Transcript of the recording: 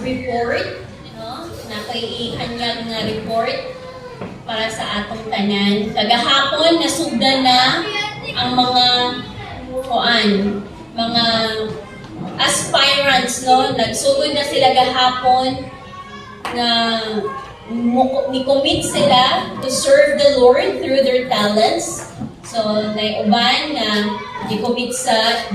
report, no? Nakaiihanyag nga report para sa atong tanan. Kagahapon, nasugdan na ang mga aspirants, no? Nagsugod na sila gahapon na ni-commit sila to serve the Lord through their talents. So, naiuban na ni-commit sa